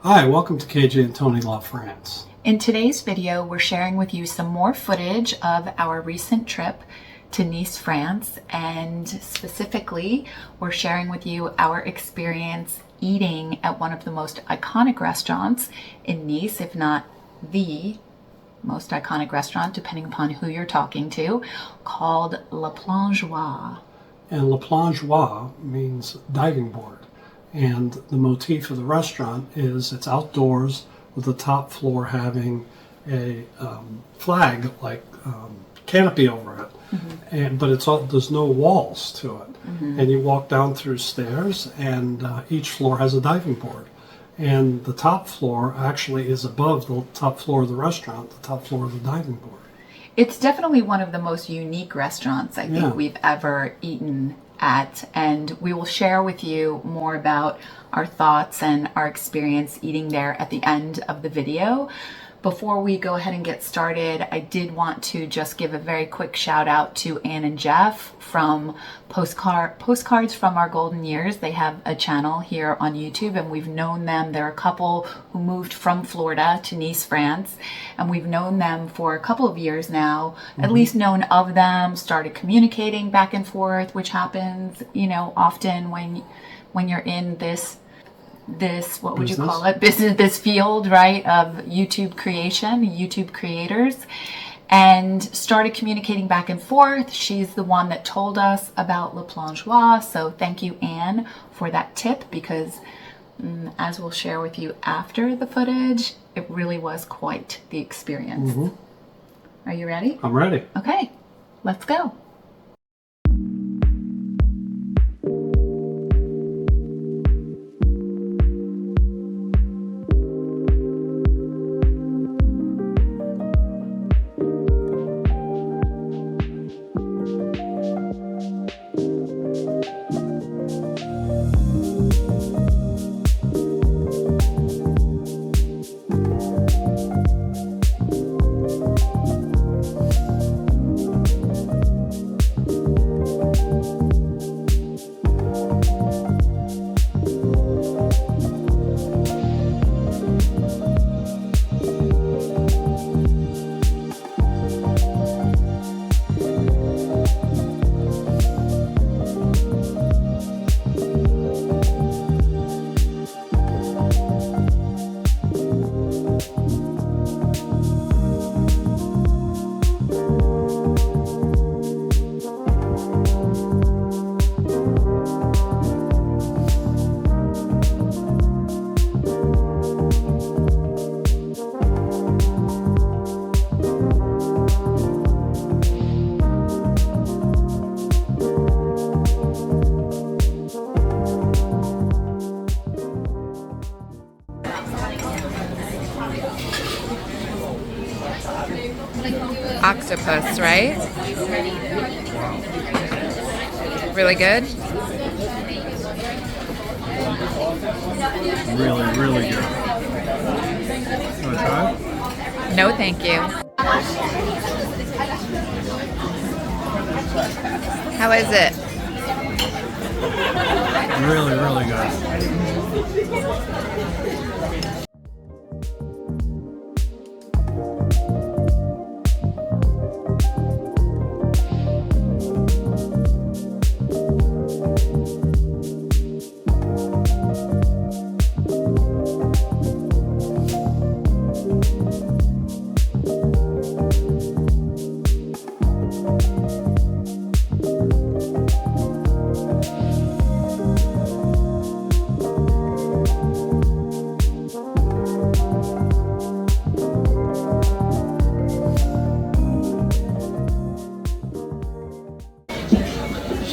Hi, welcome to KJ and Tony Love France. In today's video, we're sharing with you some more footage of our recent trip to Nice, France, and specifically, we're sharing with you our experience eating at one of the most iconic restaurants in Nice, if not the most iconic restaurant, depending upon who you're talking to, called Le Plongeoir. And Le Plongeoir means diving board. And the motif of the restaurant is it's outdoors with the top floor having a flag like canopy over it. Mm-hmm. But there's no walls to it. Mm-hmm. And you walk down through stairs and each floor has a diving board. And the top floor actually is above the top floor of the restaurant, the top floor of the diving board. It's definitely one of the most unique restaurants I think we've ever eaten at, and we will share with you more about our thoughts and our experience eating there at the end of the video. Before we go ahead and get started, I did want to just give a very quick shout out to Anne and Jeff from Postcards from Our Golden Years. They have a channel here on YouTube and we've known them. They're a couple who moved from Florida to Nice, France, and we've known them for a couple of years now, at least known of them, started communicating back and forth, which happens, you know, often when you're in this what would you call it, this field, right, of YouTube creation, YouTube creators, and started communicating back and forth. She's the one that told us about Le Plongeoir, so thank you, Anne, for that tip, because as we'll share with you after the footage, it really was quite the experience. Are you ready? I'm ready. Okay, let's go. Octopus, right? Really good? Really, really good. Want to try it? No, thank you. How is it? Really, really good.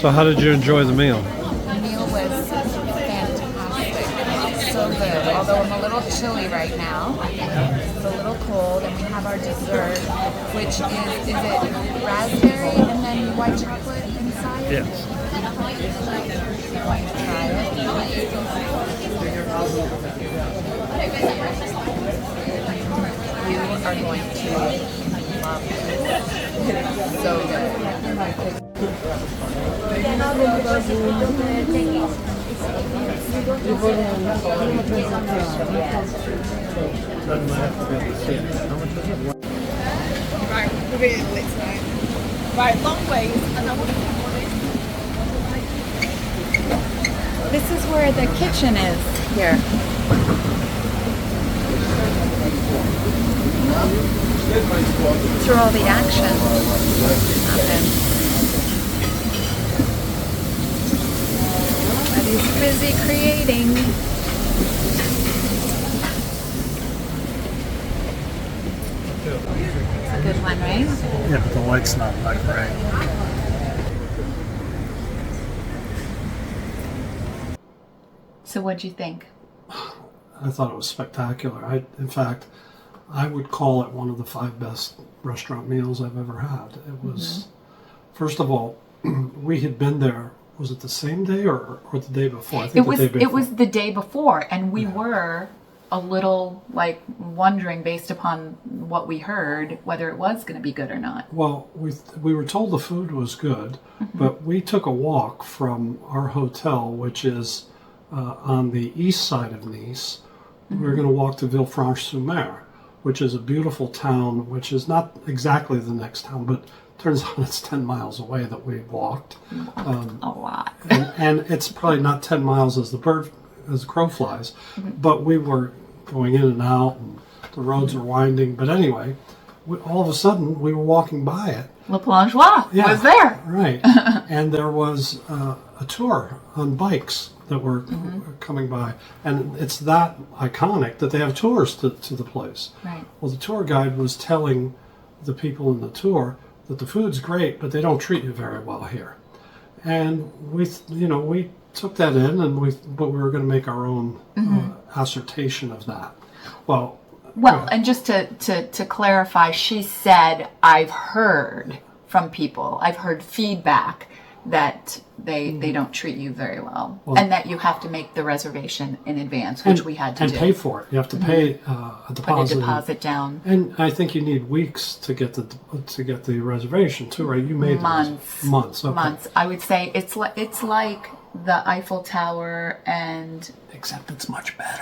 So how did you enjoy the meal? The meal was fantastic. So good. Although I'm a little chilly right now. It's a little cold. And we have our dessert, which is it raspberry and then white chocolate inside? Yes. Try it. You are going to love it. So good. Right, we're really lit tonight. Right, long ways, and I want to put one in. This is where the kitchen is here. That's where all the action happens. He's busy creating. It's a good one, right? Yeah, but the light's not that great. So what'd you think? I thought it was spectacular. In fact, I would call it one of the 5 best restaurant meals I've ever had. It was, first of all, we had been there. Was it the same day or the day before? I think the day before. It was the day before, and we were a little like wondering, based upon what we heard, whether it was going to be good or not. Well, we were told the food was good, but we took a walk from our hotel, which is on the east side of Nice. We were going to walk to Villefranche-sur-Mer, which is a beautiful town, which is not exactly the next town, but turns out it's 10 miles away that we walked. A lot. and it's probably not 10 miles as the crow flies, but we were going in and out, and the roads are winding. But anyway, all of a sudden, we were walking by it. Le Plongeoir was there. Right. And there was a tour on bikes that were coming by. And it's that iconic that they have tours to the place. Right. Well, the tour guide was telling the people in the tour that the food's great, but they don't treat you very well here. And we took that in, but we were going to make our own assertion of that. Well, and just to clarify, she said, I've heard from people, I've heard feedback that they don't treat you very well, and that you have to make the reservation in advance, which we had to do. And pay for it. You have to pay a deposit. Put a deposit down. And I think you need weeks to get the reservation too, right? You made months. Months. Okay. Months. I would say it's like the Eiffel Tower, and except it's much better.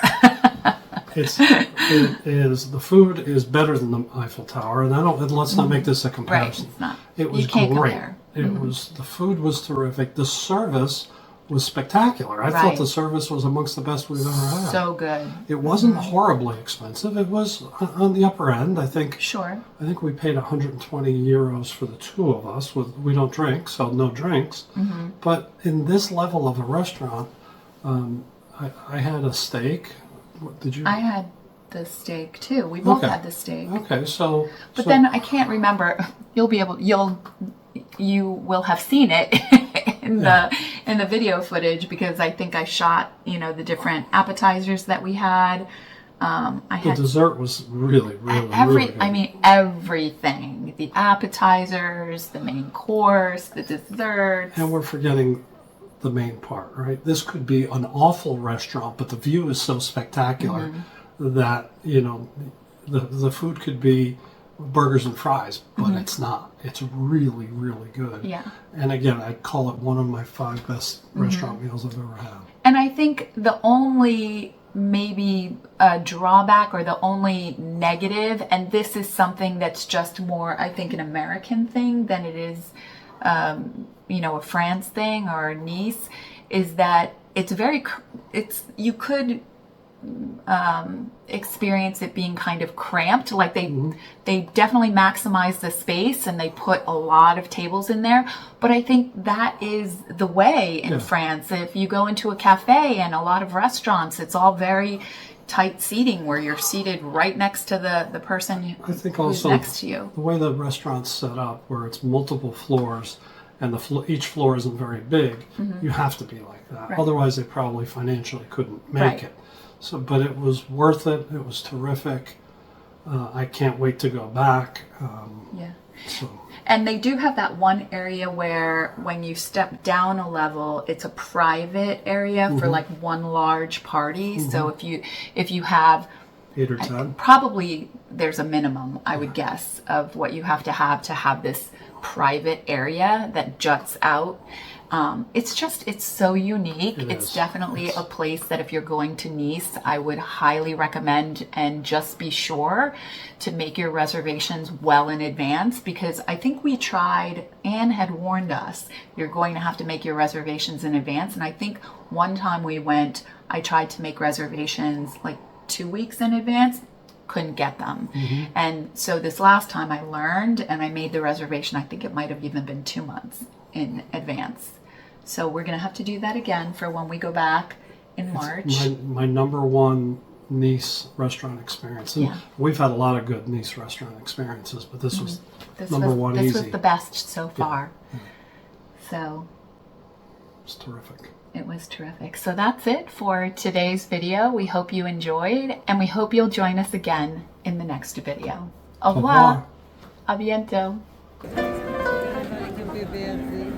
The food is better than the Eiffel Tower, and let's not make this a comparison. Right, it's not. It was you can't great. Compare. The food was terrific. The service was spectacular. I thought the service was amongst the best we've ever had. So good. It wasn't horribly expensive. It was on the upper end, I think. Sure. I think we paid 120 euros for the 2 of us. We don't drink, so no drinks. But in this level of a restaurant, I had a steak. Did you? I had the steak too. We both had the steak. Okay, so. But then I can't remember. You will have seen it in the video footage, because I think I shot the different appetizers that we had. The dessert was really good. I mean, everything. The appetizers, the main course, the desserts. And we're forgetting the main part, right? This could be an awful restaurant, but the view is so spectacular that, the food could be burgers and fries, but it's not. It's really, really good. Yeah. And again, I'd call it one of my 5 best restaurant meals I've ever had. And I think the only maybe a drawback, or the only negative, and this is something that's just more, I think, an American thing than it is, a France thing or Nice, is that you could experience it being kind of cramped. Like they definitely maximize the space, and they put a lot of tables in there. But I think that is the way in France. If you go into a cafe and a lot of restaurants, it's all very tight seating, where you're seated right next to the person I think who's also next to you. The way the restaurant's set up, where it's multiple floors, and each floor isn't very big, you have to be like that. Right. Otherwise, they probably financially couldn't make it. So, but it was worth it. It was terrific. I can't wait to go back. And they do have that one area where, when you step down a level, it's a private area for like one large party. So if you have 8 or 10, probably there's a minimum, I would guess, of what you have to have this private area that juts out. It's so unique. It It's is. definitely a place that if you're going to Nice, I would highly recommend, and just be sure to make your reservations well in advance, because I think we tried, Anne had warned us, you're going to have to make your reservations in advance. And I think one time we went, I tried to make reservations like 2 weeks in advance, couldn't get them. And so this last time I learned and I made the reservation, I think it might have even been 2 months in advance. So we're going to have to do that again for when we go back in March. My number one Nice restaurant experience. And Yeah. we've had a lot of good Nice restaurant experiences, but this was This number was, one this easy. was the best so far. So It's terrific. it was terrific. So that's it for today's video. We hope you enjoyed, and we hope you'll join us again in the next video. Au revoir. Au revoir. A bientôt. It could be a bad thing.